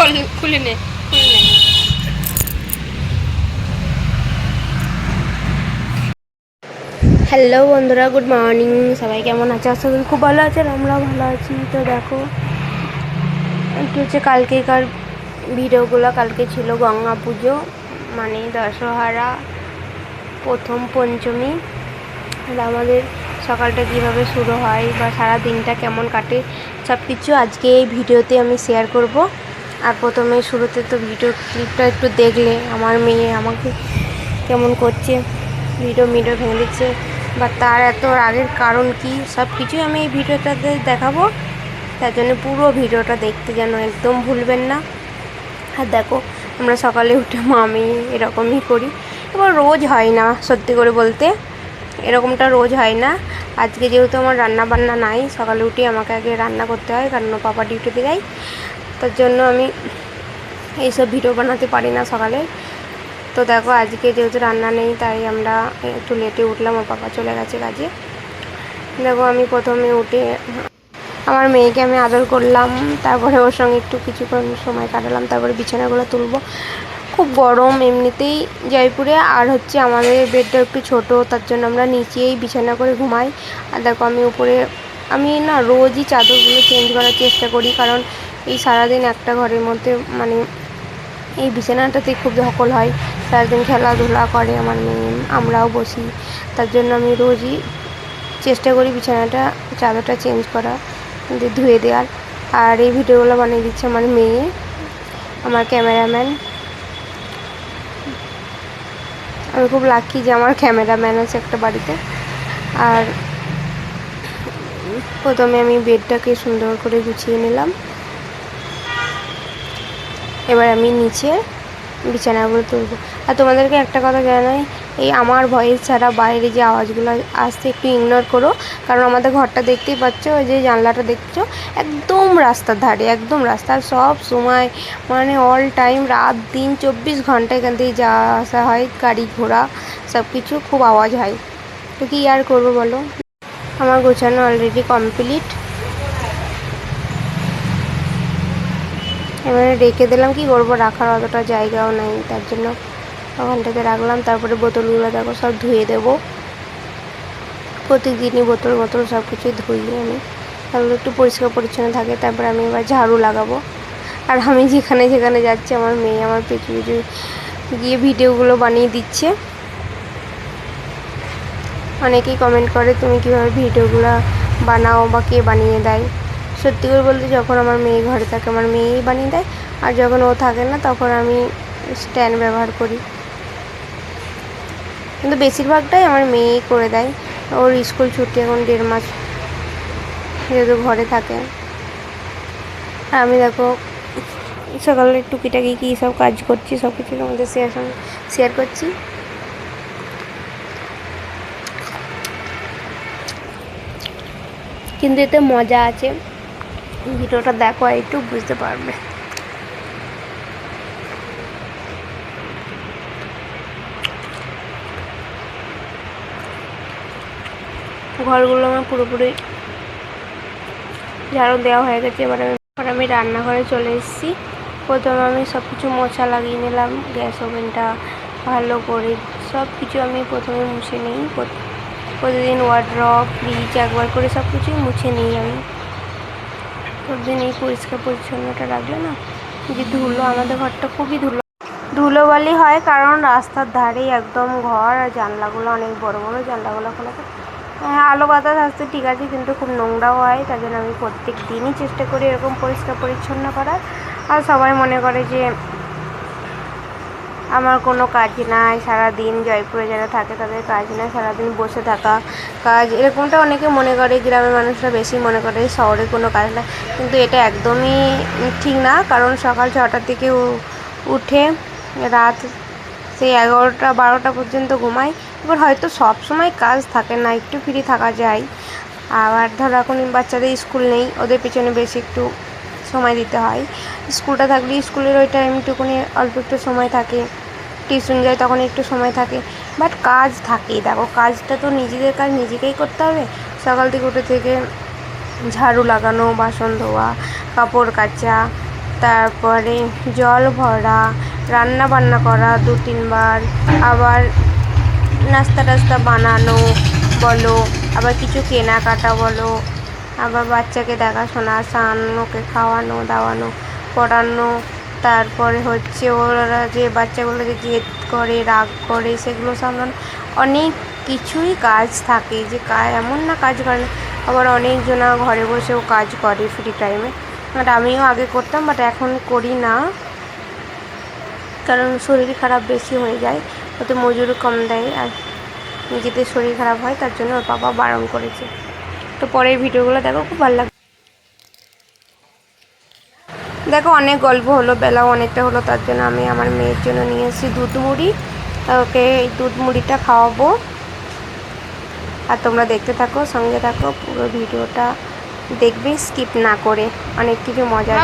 খুলে নে খুলে নে। হ্যালো বন্ধুরা, গুড মর্নিং। সবাই কেমন আছে? আশা করি খুব ভালো আছে, আমরাও ভালো আছি। তো দেখো একটু হচ্ছে কালকেকার ভিডিওগুলো। কালকে ছিল গঙ্গা পুজো, মানে দশহরা, প্রথম পঞ্চমী। আর আমাদের সকালটা কীভাবে শুরু হয় বা সারা দিনটা কেমন কাটে সব কিছু আজকে এই ভিডিওতে আমি শেয়ার করব। আর প্রথমে শুরুতে তো ভিডিও ক্লিপটা একটু দেখলে আমার মেয়ে আমাকে কেমন করছে, ভিডিও ভেঙে দিচ্ছে, বা তার এত রাগের কারণ কি, সব কিছুই আমি এই ভিডিওটাতে দেখাবো। তার জন্য পুরো ভিডিওটা দেখতে যেন একদম ভুলবেন না। আর দেখো আমরা সকালে উঠে আমি এরকমই করি। এবার রোজ হয় না, সত্যি করে বলতে এরকমটা রোজ হয় না। আজকে যেহেতু আমার রান্না বান্না নাই, সকালে উঠে আমাকে আগে রান্না করতে হয়, কারণ পাপা ডিউটিতে যায়। তার জন্য আমি এইসব ভিডিও বানাতে পারি না সকালে। তো দেখো আজকে যেহেতু রান্না নেই, তাই আমরা একটু লেটে উঠলাম, ওর পাপা চলে গেছে কাজে। দেখো আমি প্রথমে উঠে আমার মেয়েকে আমি আদর করলাম, তারপরে ওর সঙ্গে একটু কিছুক্ষণ সময় কাটালাম, তারপরে বিছানাগুলো তুলবো। খুব গরম এমনিতেই জয়পুরে, আর হচ্ছে আমাদের বেডটা একটু ছোট, তার জন্য আমরা নিচেই বিছানা করে ঘুমাই। আর দেখো আমি উপরে, আমি না রোজই চাদরগুলো চেঞ্জ করার চেষ্টা করি, কারণ এই সারাদিন একটা ঘরের মধ্যে মানে এই বিছানাটাতে খুব ধকল হয়। সারাদিন খেলাধুলা করে আমার মেয়ে, আমরাও বসি, তার জন্য আমি রোজই চেষ্টা করি বিছানাটা চাদরটা চেঞ্জ করা, ধুয়ে দেওয়ার। আর এই ভিডিওগুলো বানিয়ে দিচ্ছে আমার মেয়ে, আমার ক্যামেরাম্যান। আমি খুব লাকি যে আমার ক্যামেরাম্যান আছে একটা বাড়িতে। আর প্রথমে আমি বেডটাকে সুন্দর করে গুছিয়ে নিলাম, এবার আমি নিচে বিছানাগুলো তুলব। আর তোমাদেরকে একটা কথা জানাই, এই আমার ভয়েস ছাড়া বাইরে যে আওয়াজগুলো আসছে একটু ইগনোর করো, কারণ আমাদের ঘরটা দেখতেই পাচ্ছ, ওই যে জানলাটা দেখছো একদম রাস্তার ধারে, একদম রাস্তার সব সময় মানে অল টাইম রাত দিন 24 ঘন্টা এখান থেকে যাওয়া আসা হয়, গাড়ি ঘোড়া সব কিছু, খুব আওয়াজ হয়। তো কি আর করবো বলো। আমার গোছানো অলরেডি কমপ্লিট, এবারে রেখে দিলাম, কি করবো, রাখার অতটা জায়গাও নেই, তার জন্য ওখানটাতে রাখলাম। তারপরে বোতলগুলো দেখো সব ধুয়ে দেবো, প্রতিদিনই বোতল সব কিছুই ধুই আমি, তাহলে একটু পরিষ্কার পরিচ্ছন্ন থাকে। তারপরে আমি এবার ঝাড়ু লাগাবো। আর আমি যেখানে যেখানে যাচ্ছি আমার মেয়ে আমার পিছু পিছু গিয়ে ভিডিওগুলো বানিয়ে দিচ্ছে। অনেকেই কমেন্ট করে তুমি কীভাবে ভিডিওগুলো বানাও বা কে বানিয়ে দেয়। সত্যি করে বলতে যখন আমার মেয়ে ঘরে থাকে আমার মেয়েই বানিয়ে দেয়, আর যখন ও থাকে না তখন আমি স্ট্যান্ড ব্যবহার করি, কিন্তু বেশিরভাগটাই আমার মেয়েই করে দেয়। ওর স্কুল ছুটি এখন 1.5 মাস, যেহেতু ঘরে থাকে। আর আমি দেখো সকালে টুকিটাকি কী সব কাজ করছি সব কিছু তোমাদের শেয়ার করছি। কিন্তু এতে মজা আছে, ভিডিওটা দেখো একটু বুঝতে পারবে। ঘরগুলো আমার পুরোপুরি ঝাড়ু দেওয়া হয়ে গেছে। এবার আমি রান্নাঘরে চলে এসেছি। প্রথমে আমি সব কিছু মোছা লাগিয়ে নিলাম, গ্যাস ওভেনটা ভালো করে সব কিছু আমি প্রথমে মুছে নিই। প্রতিদিন ওয়ার্ড্রপ ফ্রিজ একবার করে সব কিছুই মুছে নিই আমি। প্রতিদিন এই পরিষ্কার পরিচ্ছন্নটা রাখলে না, যে ধুলো, আমাদের ঘরটা খুবই ধুলোবালি হয়, কারণ রাস্তার ধারেই একদম ঘর, আর জানলাগুলো অনেক বড় বড়, জানলাগুলো খোলা থাকে। হ্যাঁ, আলো বাতাস আসতে ঠিক আছে, কিন্তু খুব নোংরাও হয়। তার জন্য আমি প্রত্যেক দিনই চেষ্টা করি এরকম পরিষ্কার পরিচ্ছন্ন করার। আর সবাই মনে করে যে আমার কোনো কাজ নাই, সারাদিন জয়পুরে যারা থাকে তাদের কাজ নাই, সারাদিন বসে থাকা কাজ, এরকমটা অনেকে মনে করে, গ্রামের মানুষরা বেশি মনে করে শহরে কোনো কাজ না। কিন্তু এটা একদমই ঠিক না, কারণ সকাল 6টার থেকে উঠে রাত সেই 11টা 12টা পর্যন্ত ঘুমাই। এবার হয়তো সব সময় কাজ থাকে না, একটু ফ্রি থাকা যায়। আবার ধরো এখন বাচ্চাদের স্কুল নেই, ওদের পেছনে বেশি একটু সময় দিতে হয়। স্কুলটা থাকলে স্কুলের ওই টাইমটুকুনি অল্প একটু সময় থাকে, টিউশন যায় তখন একটু সময় থাকে, বাট কাজ থাকেই। দেখো কাজটা তো নিজেদের কাজ নিজেকেই করতে হবে। সকাল থেকে উঠে থেকে ঝাড়ু লাগানো, বাসন ধোয়া, কাপড় কাচা, তারপরে জল ভরা, রান্না বান্না করা 2-3 বার, আবার নাস্তা টাস্তা বানানো বলো, আবার কিছু কেনাকাটা বলো, আবার বাচ্চাকে দেখাশোনা, স্নান, ওকে খাওয়ানো দাওয়ানো, পড়ানো, তারপরে হচ্ছে ওরা যে বাচ্চাগুলো যে জেদ করে, রাগ করে, সেগুলো সামলানো, অনেক কিছুই কাজ থাকে। যে এমন না কাজ করে না, আবার অনেকজনা ঘরে বসেও কাজ করে ফ্রি টাইমে। বাট আমিও আগে করতাম, বাট এখন করি না, কারণ শরীর খারাপ বেশি হয়ে যায়, ওতে মজুরি কম দেয়, আর নিজেদের শরীর খারাপ হয়, তার জন্য ওর বাবা বারণ করেছে। তো পরের ভিডিওগুলো দেখো, খুব ভালো লাগে। দেখো অনেক গল্প হলো, বেলাও অনেকটা হলো, তার জন্য আমি আমার মেয়ের জন্য নিয়ে এসেছি দুধ মুড়ি। ওকে এই দুধ মুড়িটা খাওয়াবো, আর তোমরা দেখতে থাকো, সঙ্গে থাকো, পুরো ভিডিওটা দেখবে স্কিপ না করে, অনেক কিছু মজার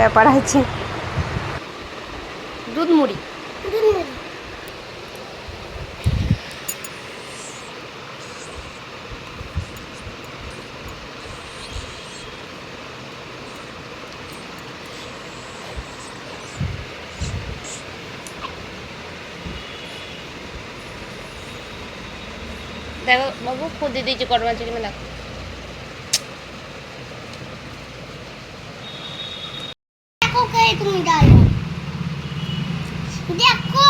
ব্যাপার আছে। দুধ মুড়ি দেখো বাবু, খুদে দিয়েছি গরম আছে কিনা দেখো। তুমি ডালো দেখো,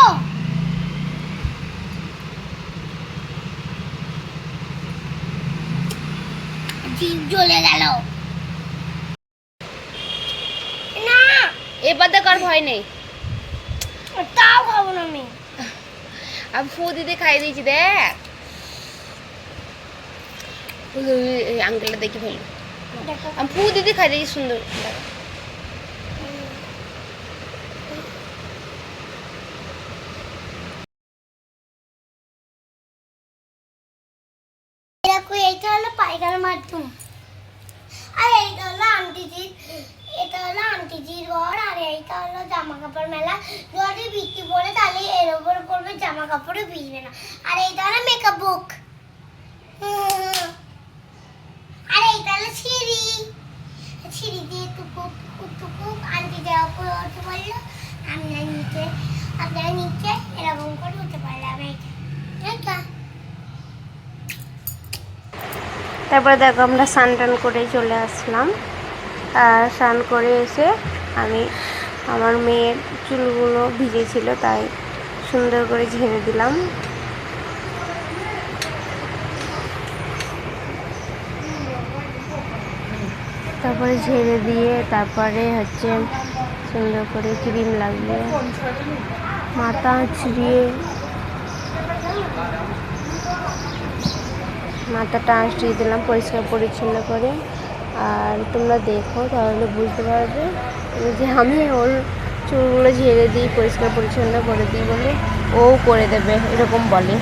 জিভ জ্বলে গেল না, এবার দেখ আর ভয় নেই, তাও খাবো না আমি। আমি ফু দিতে খাইয়ে দিয়েছি, দেখ এই আঙ্কেলটা দেখি ফেললো, আমি ফু দিতে খাই দিয়েছি, সুন্দর। দেখো এইটা হলো পায়খানার মাধ্যম, আর এইটা হলো আন্টিজির, এটা হলো আন্টিজির ঘর, আর এইটা হলো জামা কাপড় মেলা। যদি বৃষ্টি পড়ে তাহলে এর উপর পড়বে, জামা কাপড়ও ভিজবে না। আর এইটা হলো মেকআপ বুক, আর এইটা হলো সিঁড়ি, সিঁড়ি দিয়ে টুকুক টুকুক আন্টি যাওয়া উপরে উঠতে পারলো, আপনারা নিচে এরকম করে উঠতে পারলাম। এইটা তারপরে দেখো আমরা স্নান টান করে চলে আসলাম, আর স্নান করে এসে আমি আমার মেয়ের চুলগুলো ভিজেছিল, তাই সুন্দর করে ঝেড়ে দিলাম। তারপরে ঝেড়ে দিয়ে তারপরে হচ্ছে সুন্দর করে ক্রিম লাগিয়ে মাথা ছিঁড়িয়ে মাথাটা আঁচড়িয়ে দিলাম পরিষ্কার পরিচ্ছন্ন করে। আর তোমরা দেখো তাহলে বুঝতে পারবে যে আমি ওর চুলগুলো ঝেড়ে দিই, পরিষ্কার পরিচ্ছন্ন করে দিই বলে ও করে দেবে, এরকম বলে।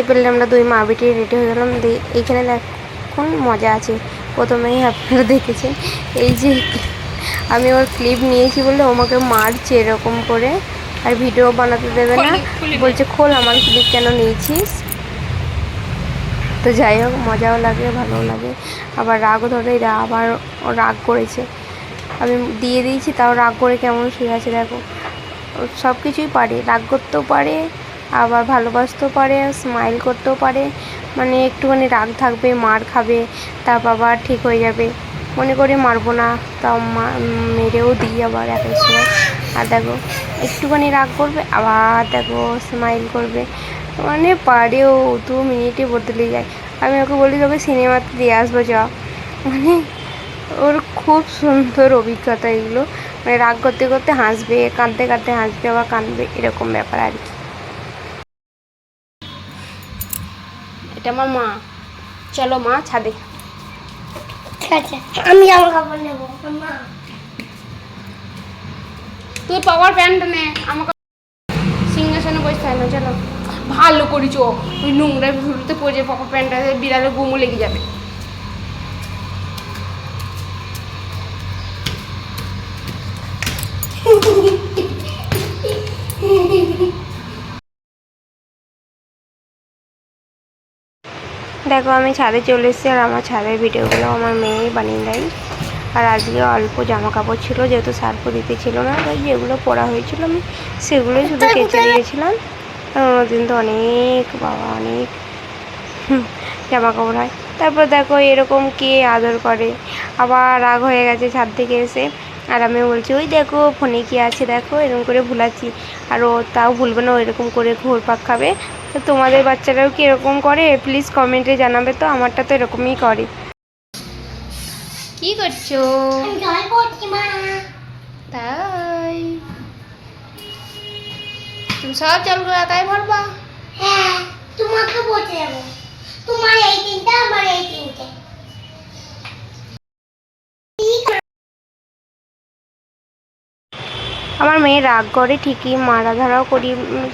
পেলে আমরা দুই মা বেটি রেডি হয়ে গেলাম। এইখানে দেখুন মজা আছে। প্রথমেই আপনারা দেখেছেন এই যে আমি ওর ক্লিপ নিয়েছি বলে আমাকে মারছে এরকম করে, আর ভিডিও বানাতে দেবে না, বলছে খোল আমার ক্লিপ কেন নিয়েছিস। তো যাই হোক, মজাও লাগে ভালোও লাগে, আবার রাগও ধরে। আবার ও রাগ করেছে, আমি দিয়ে দিয়েছি তাও রাগ করে কেমন শুয়ে আছে দেখো। সব কিছুই পারে, রাগ করতেও পারে, আবার ভালোবাসতেও পারে, স্মাইল করতেও পারে। মানে একটুখানি রাগ থাকবে, মার খাবে, তারপর আবার ঠিক হয়ে যাবে। মনে করে মারবো না, তাও মেরেও দিই আবার এক এক সময়। আর দেখো একটুখানি রাগ করবে, আবার দেখো স্মাইল করবে। মানে পারেও 2 মিনিটে বদলে যায়। আমি ওকে বলি তোকে সিনেমাতে দিয়ে আসবো যা। মানে ওর খুব সুন্দর অভিজ্ঞতা এগুলো। মানে রাগ করতে করতে হাসবে, কাঁদতে কাঁদতে হাসবে, আবার কাঁদবে, এরকম ব্যাপার আর কি। এটা আমার মা। চলো মা ছাদে। ঠিক আছে, আমি জামা কাপড় নেবো। মা তুই পাওয়ার প্যান্ট নে, আমাকে সিংহাসনে বসে থাকে না। চলো, ভালো করিস। ওই নোংরা ভিড়তে পড়ে যায়, পাওয়ার প্যান্টটা বিড়ালের গুমও লেগে যাবে। দেখো আমি ছাদে চলে এসেছি, আর আমার ছাদের ভিডিওগুলো আমার মেয়েই বানিয়ে দেয়। আর আজকে অল্প জামা কাপড় ছিল, যেহেতু সার্ফও দিতে ছিল না, তাই যেগুলো পরা হয়েছিল আমি সেগুলোই শুধু কেচে দিয়েছিলাম। আর অন্যদিন তো অনেক বাবা অনেক জামা কাপড় হয়। তারপর দেখো এরকম কে আদর করে, আবার রাগ হয়ে গেছে ছাদ থেকে এসে। আর আমি বলছি ওই দেখো ফোনে কি আছে দেখো, এরকম করে ভুলাচ্ছি। আর ও তাও ভুলবে না, এরকম করে ঘুরপাক খাবে। তো তোমাদের বাচ্চারাও কি এরকম করে? প্লিজ কমেন্টে জানাবে তো। আমারটা তো এরকমই করে। কি করছো? আমি জল পড়ছি মা। তাই তুমি সব জলগুলো একাই ভরবা? হ্যাঁ, তোমাকে পড়তে যাবো। তোমার এই তিনটা, আমার এই তিনটে। আমার মেয়ে রাগ করে ঠিকই, মারা ধরাও করি,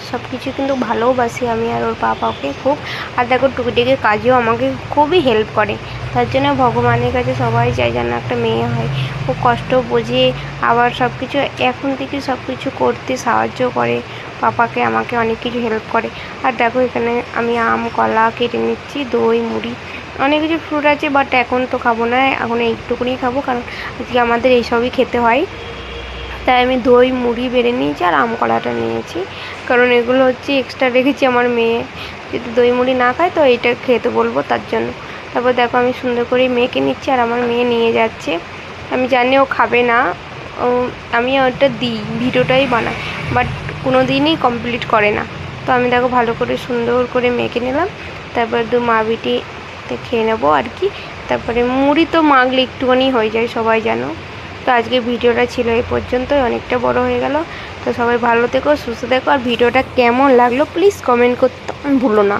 সব কিছু, কিন্তু ভালোবাসি আমি আর ওর পাপাকে খুব। আর দেখো টুকিটাকি কাজেও আমাকে খুবই হেল্প করে। তার জন্য ভগবানের কাছে সবাই চাই যেন একটা মেয়ে হয়। ও কষ্ট বোঝে, আবার সব কিছু এখন থেকে সব কিছু করতে সাহায্য করে, পাপাকে আমাকে অনেক কিছু হেল্প করে। আর দেখো এখানে আমি আম কলা কেটে নিচ্ছি, দই মুড়ি অনেক কিছু ফ্রুট আছে, বাট এখন তো খাবো না, এখন এইটুকুনি খাবো, কারণ আজকে আমাদের এইসবই খেতে হয়। তাই আমি দই মুড়ি বেড়ে নিয়েছি আর আম কলাটা নিয়েছি, কারণ এগুলো হচ্ছে এক্সট্রা রেখেছি। আমার মেয়ে যদি দই মুড়ি না খায় তো এইটা খেতে বলবো, তার জন্য। তারপর দেখো আমি সুন্দর করে মেয়েকে নিচ্ছি, আর আমার মেয়ে নিয়ে যাচ্ছে। আমি জানি ও খাবে না, আমি ওটা দিই, ভিডিওটাই বানাই, বাট কোনো দিনই কমপ্লিট করে না। তো আমি দেখো ভালো করে সুন্দর করে মেখে নিলাম, তারপর দু মা বিটিতে খেয়ে নেবো আর কি। তারপরে মুড়ি তো মাখলে একটুখানি হয়ে যায়, সবাই জানো। তো আজকে ভিডিওটা ছিল এই পর্যন্তই, অনেকটা বড় হয়ে গেল। তো সবাই ভালো থেকো, সুস্থ থেকো, আর ভিডিওটা কেমন লাগলো প্লিজ কমেন্ট করতে ভুলো না।